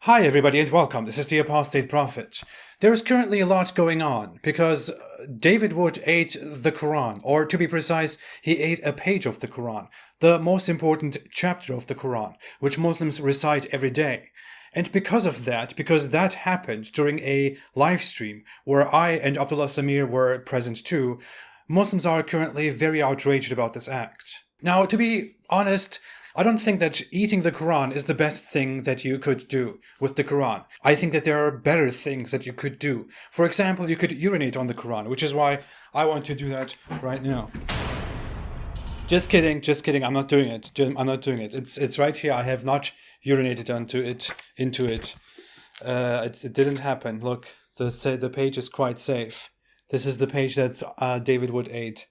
Hi everybody and welcome, this is the Apostate Prophet. There is currently a lot going on because David Wood ate the Quran, or to be precise, he ate a page of the Quran, the most important chapter of the Quran, which Muslims recite every day. And because that happened during a live stream where I and Abdullah Samir were present too, Muslims are currently very outraged about this act. Now, to be honest, I don't think that eating the Quran is the best thing that you could do with the Quran. I think that there are better things that you could do. For example, you could urinate on the Quran, which is why I want to do that right now. Just kidding. I'm not doing it. It's right here. I have not urinated into it. It didn't happen. Look, the page is quite safe. This is the page that David Wood ate.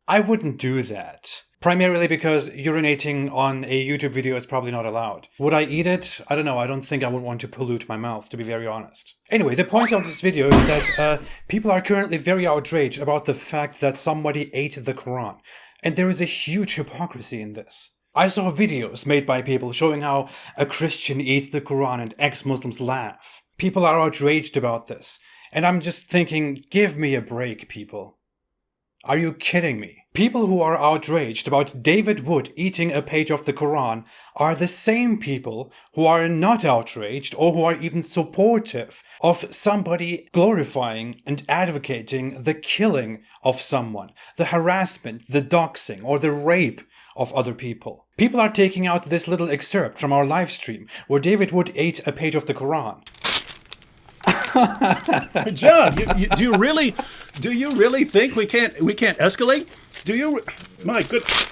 I wouldn't do that. Primarily because urinating on a YouTube video is probably not allowed. Would I eat it? I don't know. I don't think I would want to pollute my mouth, to be very honest. Anyway, the point of this video is that people are currently very outraged about the fact that somebody ate the Quran. And there is a huge hypocrisy in this. I saw videos made by people showing how a Christian eats the Quran and ex-Muslims laugh. People are outraged about this. And I'm just thinking, give me a break, people. Are you kidding me? People who are outraged about David Wood eating a page of the Quran are the same people who are not outraged or who are even supportive of somebody glorifying and advocating the killing of someone, the harassment, the doxing, or the rape of other people. People are taking out this little excerpt from our live stream where David Wood ate a page of the Quran. John, do you really think we can't escalate? Do you? My goodness.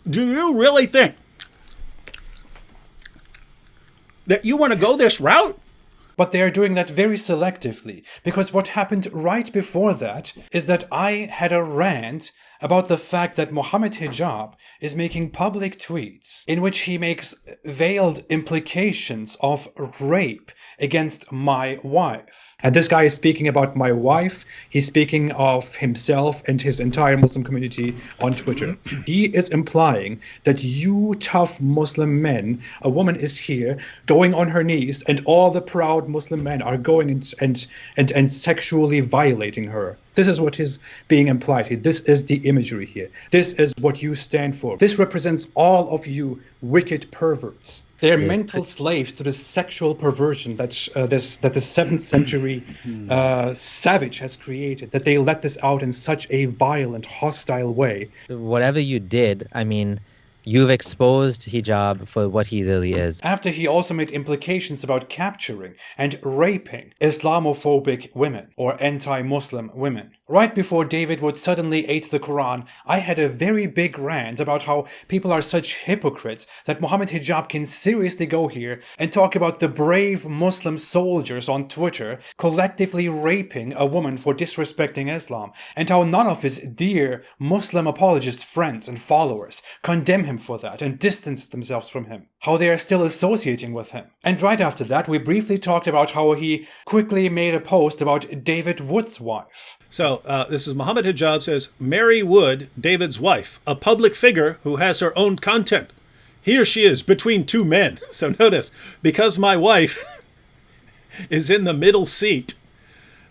Do you really think that you want to go this route? But they are doing that very selectively, because what happened right before that is that I had a rant about the fact that Mohammed Hijab is making public tweets in which he makes veiled implications of rape against my wife. And this guy is speaking about my wife. He's speaking of himself and his entire Muslim community on Twitter. He is implying that you tough Muslim men, a woman is here going on her knees and all the proud Muslim men are going and sexually violating her. This is what is being implied here. This is the imagery here. This is what you stand for. This represents all of you wicked perverts. They're mental slaves to the sexual perversion that the 7th century savage has created, that they let this out in such a violent, hostile way. Whatever you did, I mean, you've exposed hijab for what he really is. After he also made implications about capturing and raping Islamophobic women or anti-Muslim women. Right before David Wood suddenly ate the Quran, I had a very big rant about how people are such hypocrites that Mohammed Hijab can seriously go here and talk about the brave Muslim soldiers on Twitter collectively raping a woman for disrespecting Islam, and how none of his dear Muslim apologist friends and followers condemn him for that and distance themselves from him, how they are still associating with him. And right after that, we briefly talked about how he quickly made a post about David Wood's wife. So this is Mohammed Hijab says, Mary Wood, David's wife, a public figure who has her own content. Here she is between two men. So notice, because my wife is in the middle seat,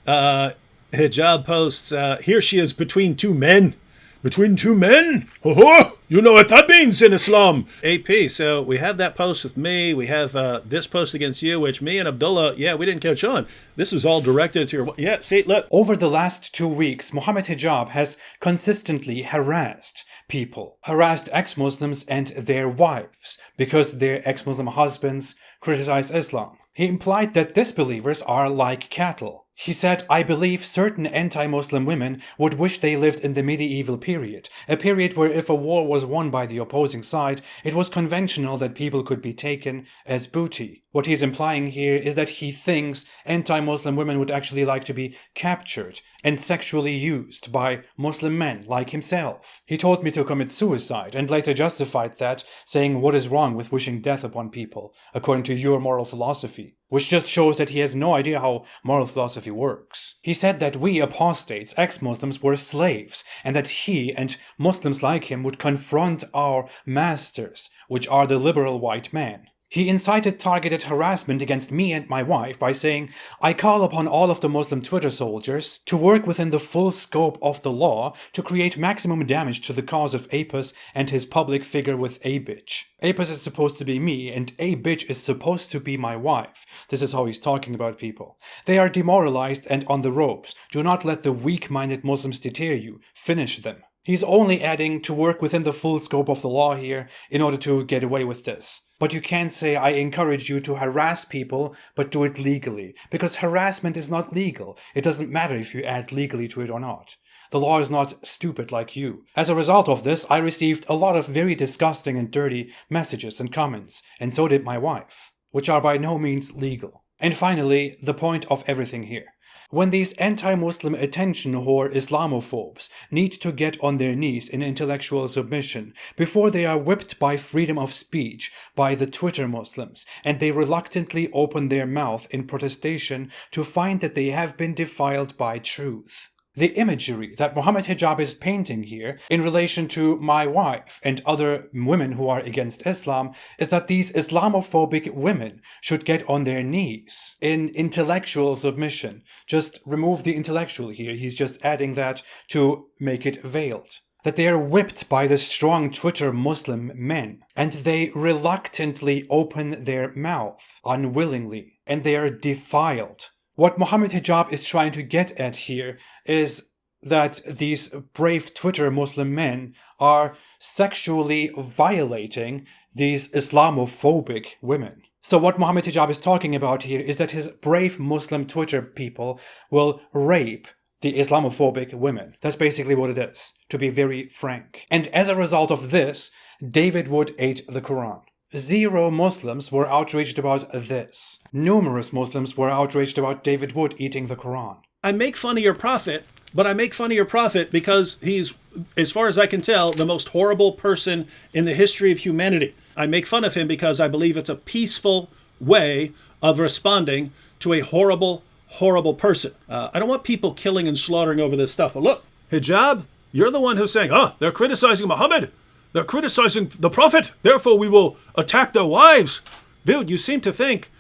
Hijab posts, here she is between two men. Between two men? Oh, you know what that means in Islam. AP, so we have that post with me. We have this post against you, which me and Abdullah, we didn't catch on. This is all directed to your... see, look. Over the last 2 weeks, Mohammed Hijab has consistently harassed people, harassed ex-Muslims and their wives, because their ex-Muslim husbands criticize Islam. He implied that disbelievers are like cattle. He said, I believe certain anti-Muslim women would wish they lived in the medieval period, a period where if a war was won by the opposing side, it was conventional that people could be taken as booty. What he's implying here is that he thinks anti-Muslim women would actually like to be captured and sexually used by Muslim men like himself. He told me to commit suicide and later justified that, saying what is wrong with wishing death upon people, according to your moral philosophy, which just shows that he has no idea how moral philosophy works. He said that we apostates, ex-Muslims, were slaves, and that he and Muslims like him would confront our masters, which are the liberal white man. He incited targeted harassment against me and my wife by saying, I call upon all of the Muslim Twitter soldiers to work within the full scope of the law to create maximum damage to the cause of Apis and his public figure with a bitch. Apis is supposed to be me and a bitch is supposed to be my wife. This is how he's talking about people. They are demoralized and on the ropes. Do not let the weak-minded Muslims deter you. Finish them. He's only adding to work within the full scope of the law here in order to get away with this. But you can't say I encourage you to harass people, but do it legally. Because harassment is not legal. It doesn't matter if you add legally to it or not. The law is not stupid like you. As a result of this, I received a lot of very disgusting and dirty messages and comments, and so did my wife, which are by no means legal. And finally, the point of everything here. When these anti-Muslim attention whore Islamophobes need to get on their knees in intellectual submission before they are whipped by freedom of speech by the Twitter Muslims, and they reluctantly open their mouth in protestation to find that they have been defiled by truth. The imagery that Muhammad Hijab is painting here in relation to my wife and other women who are against Islam is that these Islamophobic women should get on their knees in intellectual submission. Just remove the intellectual here. He's just adding that to make it veiled. That they are whipped by the strong Twitter Muslim men and they reluctantly open their mouth unwillingly and they are defiled. What Muhammad Hijab is trying to get at here is that these brave Twitter Muslim men are sexually violating these Islamophobic women. So what Muhammad Hijab is talking about here is that his brave Muslim Twitter people will rape the Islamophobic women. That's basically what it is, to be very frank. And as a result of this, David Wood ate the Quran. 0 Muslims were outraged about this. Numerous Muslims were outraged about David Wood eating the Quran. I make fun of your prophet, but I make fun of your prophet because he's, as far as I can tell, the most horrible person in the history of humanity. I make fun of him because I believe it's a peaceful way of responding to a horrible, horrible person. I don't want people killing and slaughtering over this stuff. But look, Hijab, you're the one who's saying, they're criticizing Muhammad. They're criticizing the Prophet, therefore we will attack their wives. Dude, you seem to think,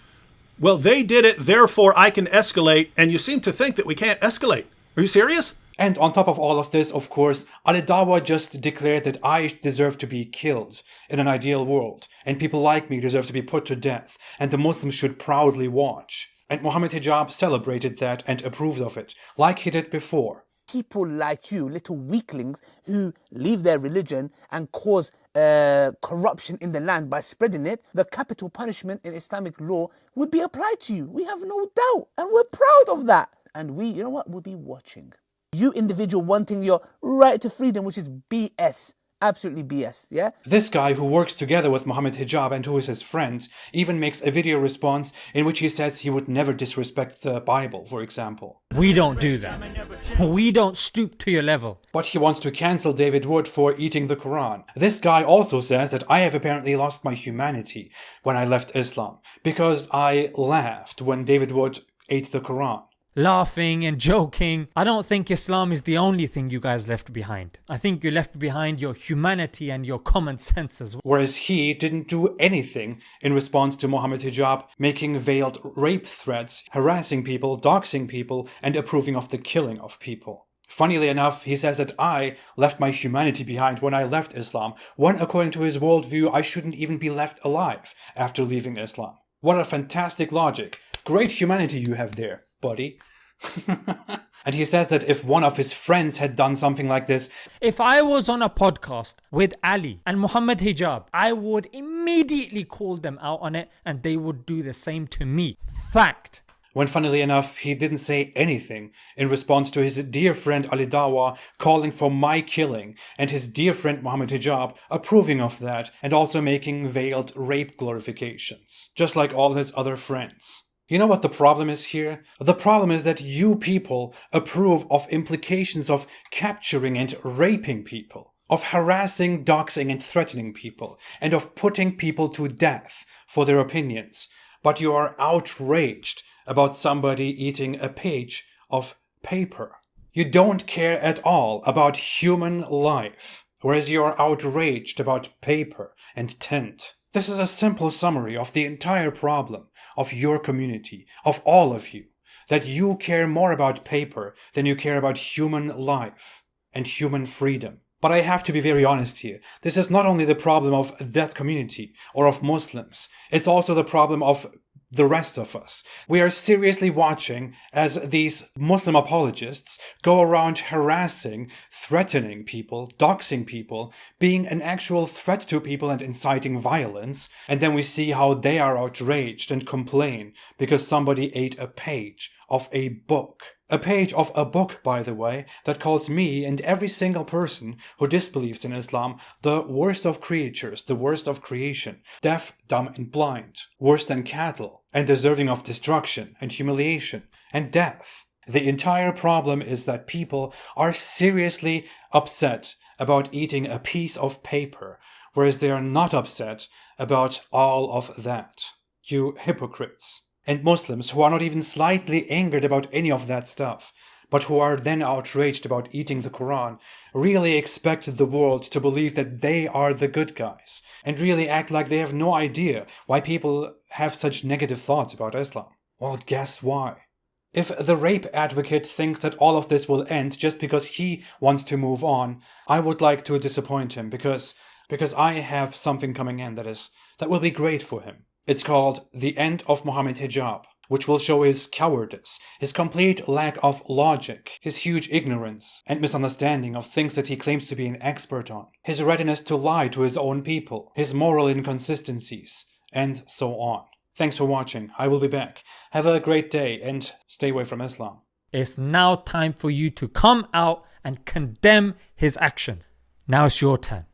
well, they did it, therefore I can escalate, and you seem to think that we can't escalate. Are you serious? And on top of all of this, of course, Al-Dawa just declared that I deserve to be killed in an ideal world, and people like me deserve to be put to death, and the Muslims should proudly watch. And Muhammad Hijab celebrated that and approved of it, like he did before. People like you, little weaklings, who leave their religion and cause corruption in the land by spreading it, the capital punishment in Islamic law would be applied to you. We have no doubt, and we're proud of that. And we, you know what, we'll be watching. You individual wanting your right to freedom, which is BS. Absolutely BS, yeah? This guy who works together with Muhammad Hijab and who is his friend even makes a video response in which he says he would never disrespect the Bible, for example. We don't do that. We don't stoop to your level. But he wants to cancel David Wood for eating the Quran. This guy also says that I have apparently lost my humanity when I left Islam because I laughed when David Wood ate the Quran. Laughing and joking. I don't think Islam is the only thing you guys left behind. I think you left behind your humanity and your common sense as well. Whereas he didn't do anything in response to Muhammad Hijab making veiled rape threats, harassing people, doxing people, and approving of the killing of people. Funnily enough, he says that I left my humanity behind when I left Islam, when according to his worldview I shouldn't even be left alive after leaving Islam. What a fantastic logic. Great humanity you have there, buddy. And he says that if one of his friends had done something like this, if I was on a podcast with Ali and Muhammad Hijab, I would immediately call them out on it and they would do the same to me. Fact. when funnily enough he didn't say anything in response to his dear friend Ali Dawa calling for my killing and his dear friend Mohammed Hijab approving of that and also making veiled rape glorifications, just like all his other friends. You know what the problem is here? The problem is that you people approve of implications of capturing and raping people, of harassing, doxing and threatening people, and of putting people to death for their opinions. But you are outraged about somebody eating a page of paper. You don't care at all about human life, whereas you are outraged about paper and tint. This is a simple summary of the entire problem of your community, of all of you, that you care more about paper than you care about human life and human freedom. But I have to be very honest here. This is not only the problem of that community or of Muslims, it's also the problem of the rest of us. We are seriously watching as these Muslim apologists go around harassing, threatening people, doxing people, being an actual threat to people and inciting violence, and then we see how they are outraged and complain because somebody ate a page of a book. A page of a book, by the way, that calls me and every single person who disbelieves in Islam the worst of creatures, the worst of creation, deaf, dumb and blind, worse than cattle, and deserving of destruction and humiliation and death. The entire problem is that people are seriously upset about eating a piece of paper, whereas they are not upset about all of that. You hypocrites. And Muslims who are not even slightly angered about any of that stuff, but who are then outraged about eating the Quran, really expect the world to believe that they are the good guys, and really act like they have no idea why people have such negative thoughts about Islam. Well, guess why? If the rape advocate thinks that all of this will end just because he wants to move on, I would like to disappoint him because I have something coming in that will be great for him. It's called The End of Mohammed Hijab, which will show his cowardice, his complete lack of logic, his huge ignorance and misunderstanding of things that he claims to be an expert on, his readiness to lie to his own people, his moral inconsistencies, and so on. Thanks for watching. I will be back. Have a great day and stay away from Islam. It's now time for you to come out and condemn his action. Now it's your turn.